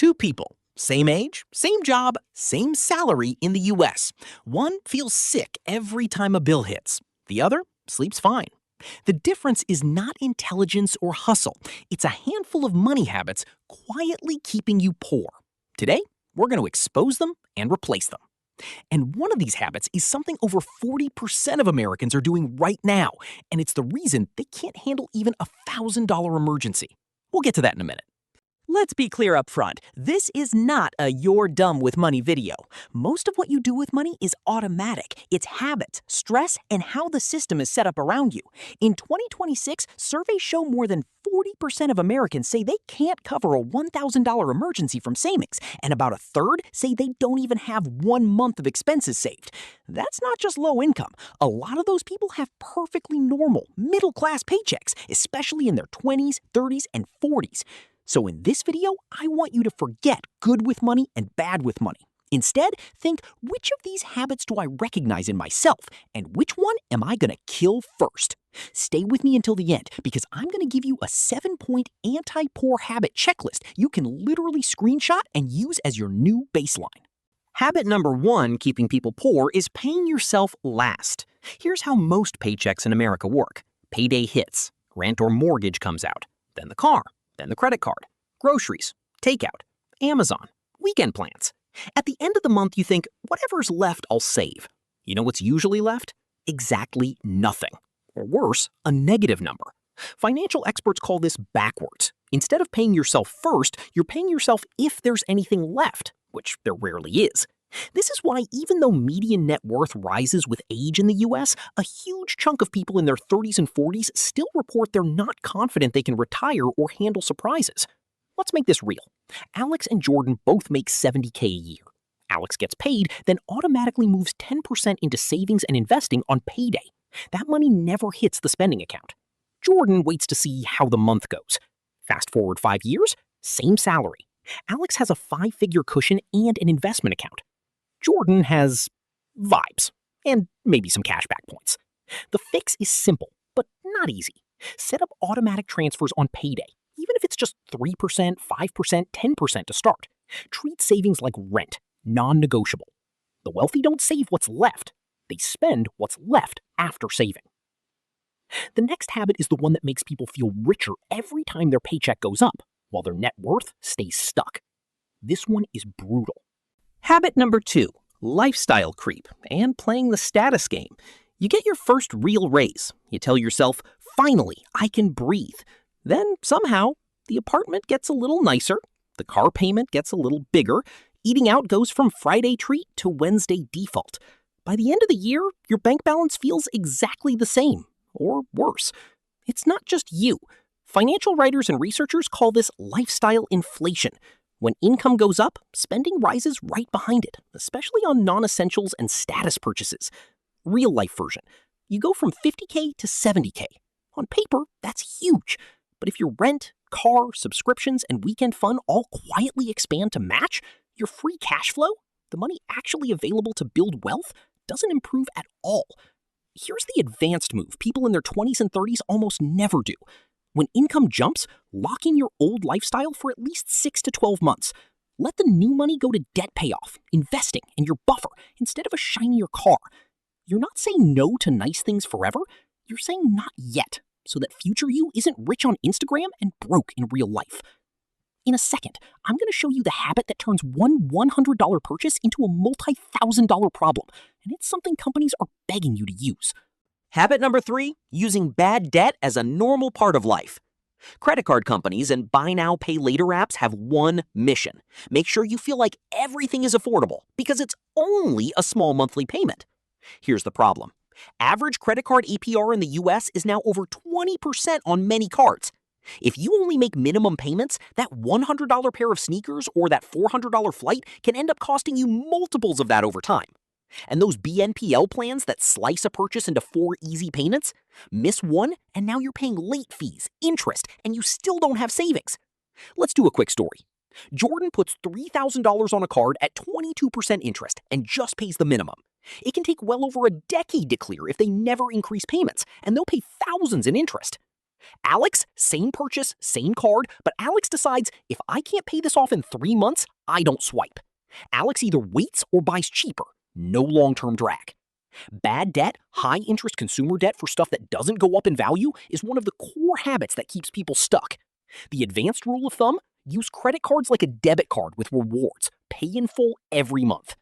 Two people, same age, same job, same salary in the US. One feels sick every time a bill hits. The other sleeps fine. The difference is not intelligence or hustle. It's a handful of money habits quietly keeping you poor. Today, we're going to expose them and replace them. And one of these habits is something over 40% of Americans are doing right now, and it's the reason they can't handle even a $1,000 emergency. We'll get to that in a minute. Let's be clear up front. This is not a "you're dumb with money" video. Most of what you do with money is automatic. It's habits, stress, and how the system is set up around you. In 2026, surveys show more than 40% of Americans say they can't cover a $1,000 emergency from savings, and about a third say they don't even have 1 month of expenses saved. That's not just low income. A lot of those people have perfectly normal, middle-class paychecks, especially in their 20s, 30s, and 40s. So in this video, I want you to forget good with money and bad with money. Instead, think, which of these habits do I recognize in myself, and which one am I going to kill first? Stay with me until the end, because I'm going to give you a 7-point anti-poor habit checklist you can literally screenshot and use as your new baseline. Habit number 1 keeping people poor is paying yourself last. Here's how most paychecks in America work. Payday hits, rent or mortgage comes out, then the car, then the credit card, groceries, takeout, Amazon, weekend plans. At the end of the month, you think, whatever's left, I'll save. You know what's usually left? Exactly nothing. Or worse, a negative number. Financial experts call this backwards. Instead of paying yourself first, you're paying yourself if there's anything left, which there rarely is. This is why even though median net worth rises with age in the US, a huge chunk of people in their 30s and 40s still report they're not confident they can retire or handle surprises. Let's make this real. Alex and Jordan both make $70K a year. Alex gets paid, then automatically moves 10% into savings and investing on payday. That money never hits the spending account. Jordan waits to see how the month goes. Fast forward 5 years, same salary. Alex has a 5-figure cushion and an investment account. Jordan has vibes, and maybe some cashback points. The fix is simple, but not easy. Set up automatic transfers on payday, even if it's just 3%, 5%, 10% to start. Treat savings like rent, non-negotiable. The wealthy don't save what's left. They spend what's left after saving. The next habit is the one that makes people feel richer every time their paycheck goes up, while their net worth stays stuck. This one is brutal. Habit number 2, lifestyle creep and playing the status game. You get your first real raise. You tell yourself, finally, I can breathe. Then somehow, the apartment gets a little nicer, the car payment gets a little bigger, eating out goes from Friday treat to Wednesday default. By the end of the year, your bank balance feels exactly the same, or worse. It's not just you. Financial writers and researchers call this lifestyle inflation. When income goes up, spending rises right behind it, especially on non-essentials and status purchases. Real life version. You go from 50K to 70K. On paper, that's huge. But if your rent, car, subscriptions, and weekend fun all quietly expand to match, your free cash flow, the money actually available to build wealth, doesn't improve at all. Here's the advanced move people in their 20s and 30s almost never do. When income jumps, lock in your old lifestyle for at least 6 to 12 months. Let the new money go to debt payoff, investing, and your buffer instead of a shinier car. You're not saying no to nice things forever. You're saying not yet, so that future you isn't rich on Instagram and broke in real life. In a second, I'm going to show you the habit that turns one $100 purchase into a multi-$1,000 problem, and it's something companies are begging you to use. Habit number 3, using bad debt as a normal part of life. Credit card companies and buy now, pay later apps have one mission. Make sure you feel like everything is affordable because it's only a small monthly payment. Here's the problem. Average credit card APR in the US is now over 20% on many cards. If you only make minimum payments, that $100 pair of sneakers or that $400 flight can end up costing you multiples of that over time. And those BNPL plans that slice a purchase into 4 easy payments? Miss one, and now you're paying late fees, interest, and you still don't have savings. Let's do a quick story. Jordan puts $3,000 on a card at 22% interest and just pays the minimum. It can take well over a decade to clear if they never increase payments, and they'll pay thousands in interest. Alex, same purchase, same card, but Alex decides if I can't pay this off in 3 months, I don't swipe. Alex either waits or buys cheaper. No long-term drag. Bad debt, high-interest consumer debt for stuff that doesn't go up in value is one of the core habits that keeps people stuck. The advanced rule of thumb: use credit cards like a debit card with rewards. Pay in full every month.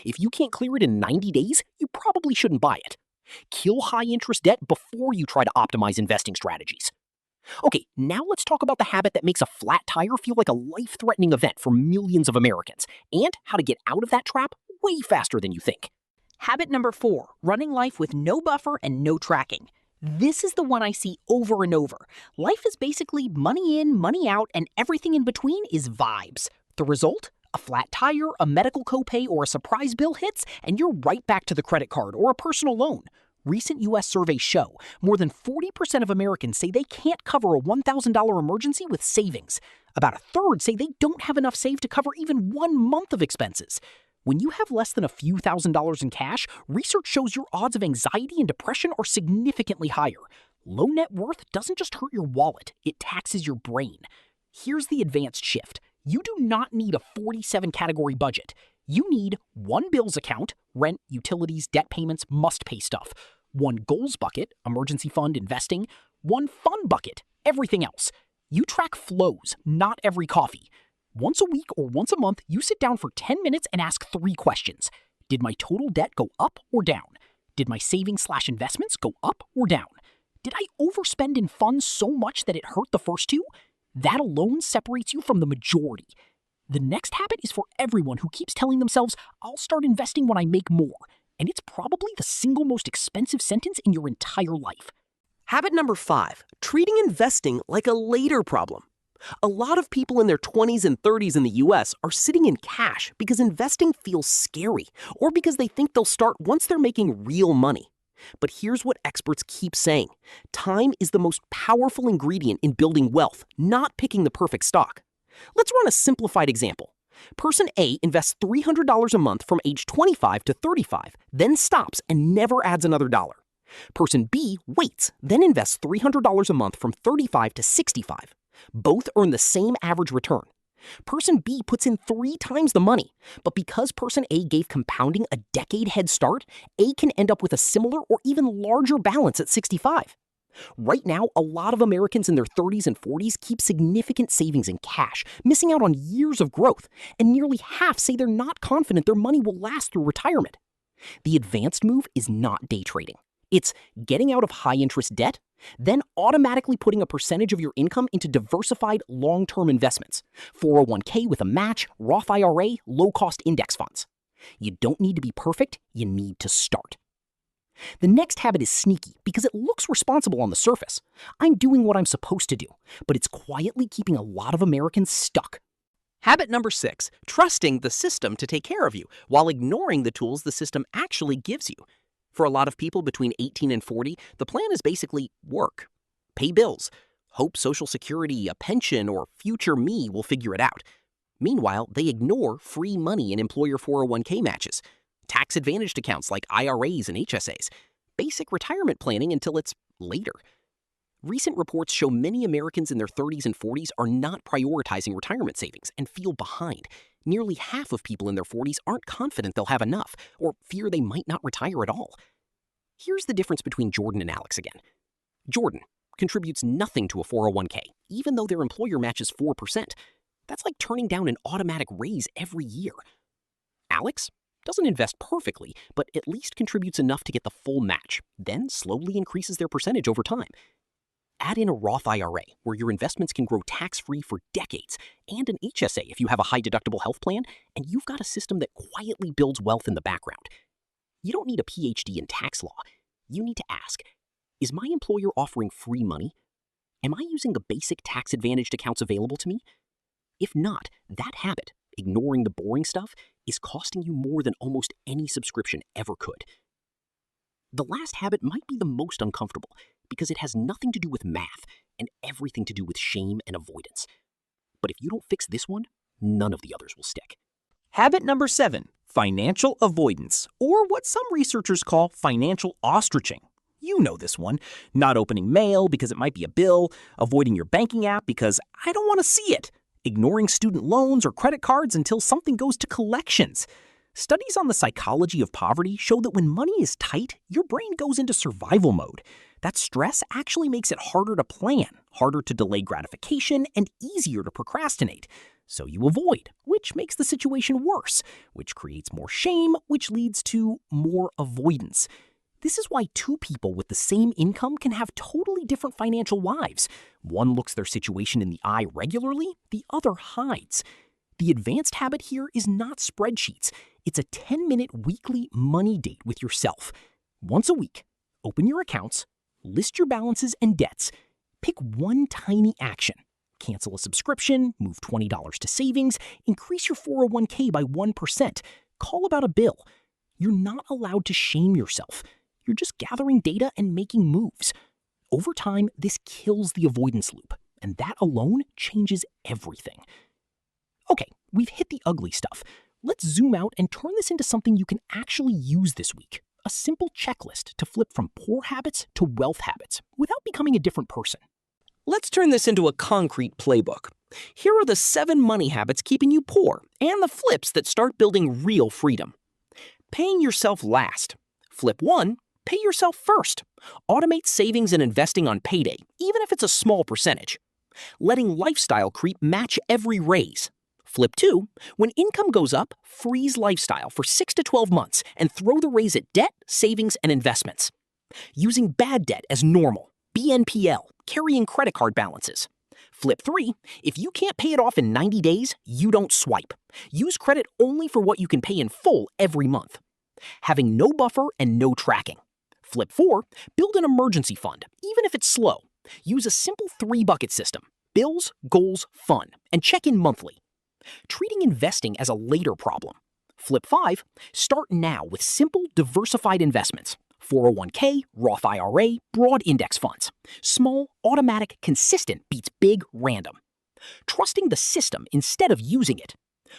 If you can't clear it in 90 days, you probably shouldn't buy it. Kill high-interest debt before you try to optimize investing strategies. Okay, now let's talk about the habit that makes a flat tire feel like a life-threatening event for millions of Americans, and how to get out of that trap way faster than you think. Habit number 4, running life with no buffer and no tracking. This is the one I see over and over. Life is basically money in, money out, and everything in between is vibes. The result? A flat tire, a medical copay, or a surprise bill hits, and you're right back to the credit card or a personal loan. Recent U.S. surveys show more than 40% of Americans say they can't cover a $1,000 emergency with savings. About a third say they don't have enough saved to cover even 1 month of expenses. When you have less than a few $1,000s in cash, research shows your odds of anxiety and depression are significantly higher. Low net worth doesn't just hurt your wallet, it taxes your brain. Here's the advanced shift. You do not need a 47-category budget. You need one bills account, rent, utilities, debt payments, must-pay stuff. One goals bucket, emergency fund, investing. One fun bucket, everything else. You track flows, not every coffee. Once a week or once a month, you sit down for 10 minutes and ask 3 questions. Did my total debt go up or down? Did my savings/investments go up or down? Did I overspend in funds so much that it hurt the first 2? That alone separates you from the majority. The next habit is for everyone who keeps telling themselves, I'll start investing when I make more. And it's probably the single most expensive sentence in your entire life. Habit number 5, treating investing like a later problem. A lot of people in their 20s and 30s in the US are sitting in cash because investing feels scary, or because they think they'll start once they're making real money. But here's what experts keep saying. Time is the most powerful ingredient in building wealth, not picking the perfect stock. Let's run a simplified example. Person A invests $300 a month from age 25 to 35, then stops and never adds another dollar. Person B waits, then invests $300 a month from 35 to 65. Both earn the same average return. Person B puts in 3 times the money, but because Person A gave compounding a decade head start, A can end up with a similar or even larger balance at 65. Right now, a lot of Americans in their 30s and 40s keep significant savings in cash, missing out on years of growth, and nearly half say they're not confident their money will last through retirement. The advanced move is not day trading. It's getting out of high-interest debt, then automatically putting a percentage of your income into diversified long-term investments, 401k with a match, Roth IRA, low-cost index funds. You don't need to be perfect, you need to start. The next habit is sneaky because it looks responsible on the surface. I'm doing what I'm supposed to do, but it's quietly keeping a lot of Americans stuck. Habit number 6, trusting the system to take care of you while ignoring the tools the system actually gives you. For a lot of people between 18 and 40, the plan is basically work, pay bills, hope Social Security, a pension, or future me will figure it out. Meanwhile, they ignore free money in employer 401k matches, tax-advantaged accounts like IRAs and HSAs, basic retirement planning until it's later. Recent reports show many Americans in their 30s and 40s are not prioritizing retirement savings and feel behind. Nearly half of people in their 40s aren't confident they'll have enough, or fear they might not retire at all. Here's the difference between Jordan and Alex again. Jordan contributes nothing to a 401k, even though their employer matches 4%. That's like turning down an automatic raise every year. Alex doesn't invest perfectly, but at least contributes enough to get the full match, then slowly increases their percentage over time. Add in a Roth IRA, where your investments can grow tax-free for decades, and an HSA if you have a high-deductible health plan, and you've got a system that quietly builds wealth in the background. You don't need a PhD in tax law. You need to ask, is my employer offering free money? Am I using the basic tax-advantaged accounts available to me? If not, that habit, ignoring the boring stuff, is costing you more than almost any subscription ever could. The last habit might be the most uncomfortable because it has nothing to do with math and everything to do with shame and avoidance. But if you don't fix this one, none of the others will stick. Habit number 7, financial avoidance, or what some researchers call financial ostriching. You know this one. Not opening mail because it might be a bill, avoiding your banking app because I don't want to see it, ignoring student loans or credit cards until something goes to collections. Studies on the psychology of poverty show that when money is tight, your brain goes into survival mode. That stress actually makes it harder to plan, harder to delay gratification, and easier to procrastinate. So you avoid, which makes the situation worse, which creates more shame, which leads to more avoidance. This is why two people with the same income can have totally different financial lives. One looks their situation in the eye regularly, the other hides. The advanced habit here is not spreadsheets. It's a 10-minute weekly money date with yourself. Once a week, open your accounts, list your balances and debts, pick one tiny action. Cancel a subscription, move $20 to savings, increase your 401k by 1%, call about a bill. You're not allowed to shame yourself. You're just gathering data and making moves. Over time, this kills the avoidance loop, and that alone changes everything. Okay, we've hit the ugly stuff. Let's zoom out and turn this into something you can actually use this week. A simple checklist to flip from poor habits to wealth habits without becoming a different person. Let's turn this into a concrete playbook. Here are the 7 money habits keeping you poor and the flips that start building real freedom. Paying yourself last. Flip 1, pay yourself first. Automate savings and investing on payday, even if it's a small percentage. Letting lifestyle creep match every raise. Flip 2, when income goes up, freeze lifestyle for 6 to 12 months and throw the raise at debt, savings, and investments. Using bad debt as normal, BNPL, carrying credit card balances. Flip 3, if you can't pay it off in 90 days, you don't swipe. Use credit only for what you can pay in full every month. Having no buffer and no tracking. Flip 4, build an emergency fund, even if it's slow. Use a simple 3-bucket system: bills, goals, fun, and check in monthly. Treating investing as a later problem. Flip 5, start now with simple, diversified investments. 401k, Roth IRA, broad index funds. Small, automatic, consistent beats big, random. Trusting the system instead of using it.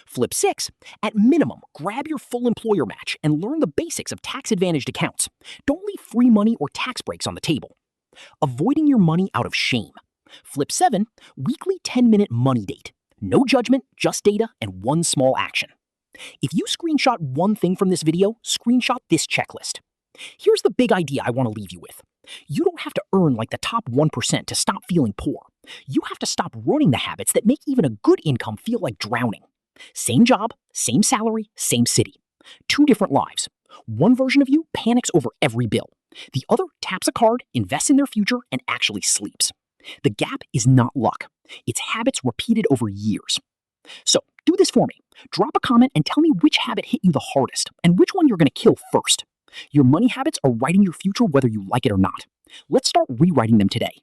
Flip 6, at minimum, grab your full employer match and learn the basics of tax-advantaged accounts. Don't leave free money or tax breaks on the table. Avoiding your money out of shame. Flip 7, weekly 10-minute money date. No judgment, just data, and one small action. If you screenshot one thing from this video, screenshot this checklist. Here's the big idea I want to leave you with. You don't have to earn like the top 1% to stop feeling poor. You have to stop running the habits that make even a good income feel like drowning. Same job, same salary, same city. 2 different lives. One version of you panics over every bill. The other taps a card, invests in their future, and actually sleeps. The gap is not luck. It's habits repeated over years. So, do this for me. Drop a comment and tell me which habit hit you the hardest and which one you're going to kill first. Your money habits are writing your future whether you like it or not. Let's start rewriting them today.